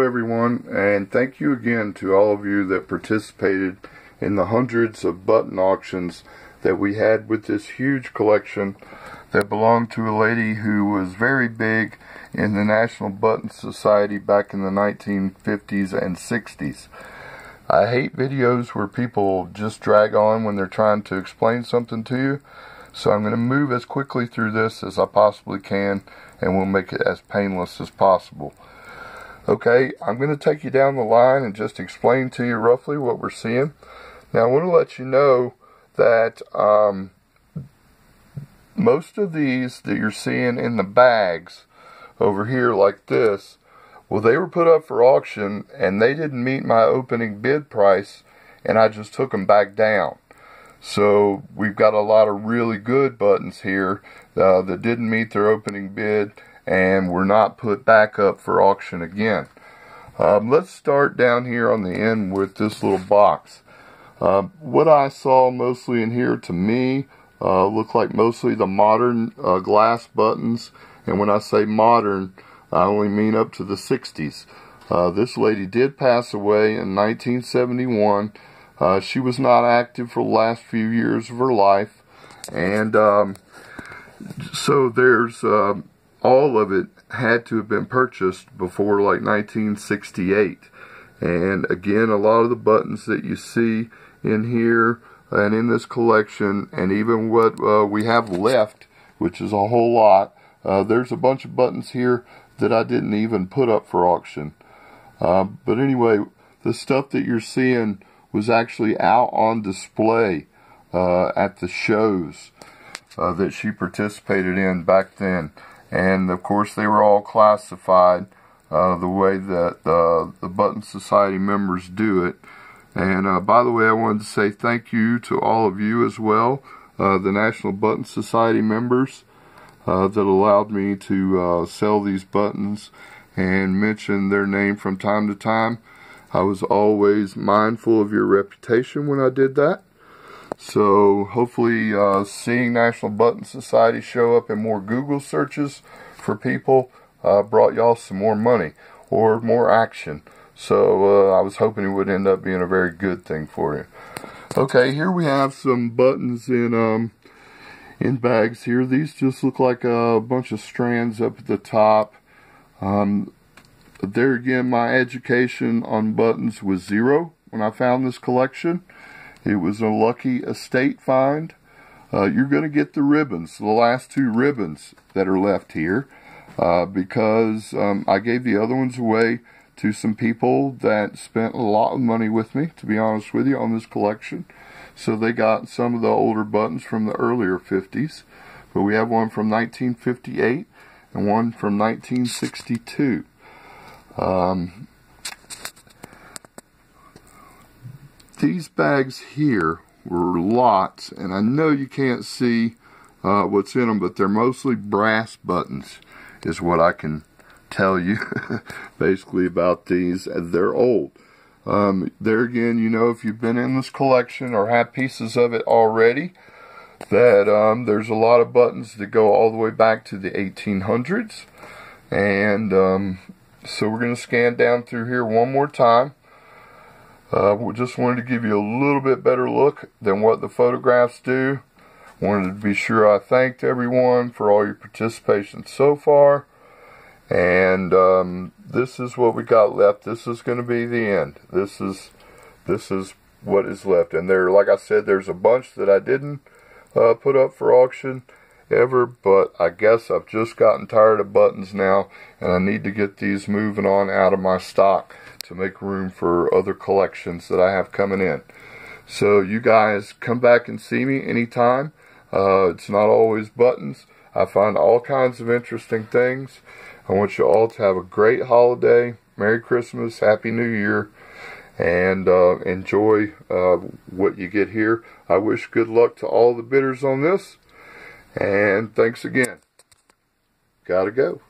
everyone, and thank you again to all of you that participated in the hundreds of button auctions that we had with this huge collection that belonged to a lady who was very big in the National Button Society back in the 1950s and 60s. I hate videos where people just drag on when they're trying to explain something to you, so I'm going to move as quickly through this as I possibly can, and we'll make it as painless as possible. Okay, I'm going to take you down the line and just explain to you roughly what we're seeing. Now, I want to let you know that most of these that you're seeing in the bags over here like this, well, they were put up for auction and they didn't meet my opening bid price, and I just took them back down. So we've got a lot of really good buttons here that didn't meet their opening bid and were not put back up for auction again. Let's start down here on the end with this little box. What I saw mostly in here, to me, looked like mostly the modern glass buttons. And when I say modern, I only mean up to the 60s. This lady did pass away in 1971. She was not active for the last few years of her life. And so there's all of it had to have been purchased before like 1968. And again, a lot of the buttons that you see in here and in this collection, and even what we have left, which is a whole lot, there's a bunch of buttons here that I didn't even put up for auction. But anyway, the stuff that you're seeing was actually out on display at the shows that she participated in back then. And of course they were all classified the way that the Button Society members do it. And by the way, I wanted to say thank you to all of you as well, the National Button Society members that allowed me to sell these buttons and mention their name from time to time. I was always mindful of your reputation when I did that. So hopefully seeing National Button Society show up in more Google searches for people brought y'all some more money or more action. So I was hoping it would end up being a very good thing for you. Okay, here we have some buttons in bags here. These just look like a bunch of strands up at the top. There again, my education on buttons was zero when I found this collection. It was a lucky estate find. You're going to get the ribbons, the last two ribbons that are left here, because I gave the other ones away to some people that spent a lot of money with me, to be honest with you, on this collection. So they got some of the older buttons from the earlier 50s. But we have one from 1958 and one from 1962. These bags here were lots, and I know you can't see what's in them, but they're mostly brass buttons, is what I can tell you basically about these. They're old. There again, you know, if you've been in this collection or have pieces of it already, that there's a lot of buttons that go all the way back to the 1800s. And so we're going to scan down through here one more time. We just wanted to give you a little bit better look than what the photographs do. Wanted to be sure I thanked everyone for all your participation so far. And this is what we got left. This is going to be the end. This is what is left. And there, like I said, there's a bunch that I didn't put up for auction ever, but I guess I've just gotten tired of buttons now, and I need to get these moving on out of my stock to make room for other collections that I have coming in. So you guys come back and see me anytime. It's not always buttons. I find all kinds of interesting things. I want you all to have a great holiday, Merry Christmas, Happy New Year, and enjoy what you get here. I wish good luck to all the bidders on this, and thanks again. Gotta go.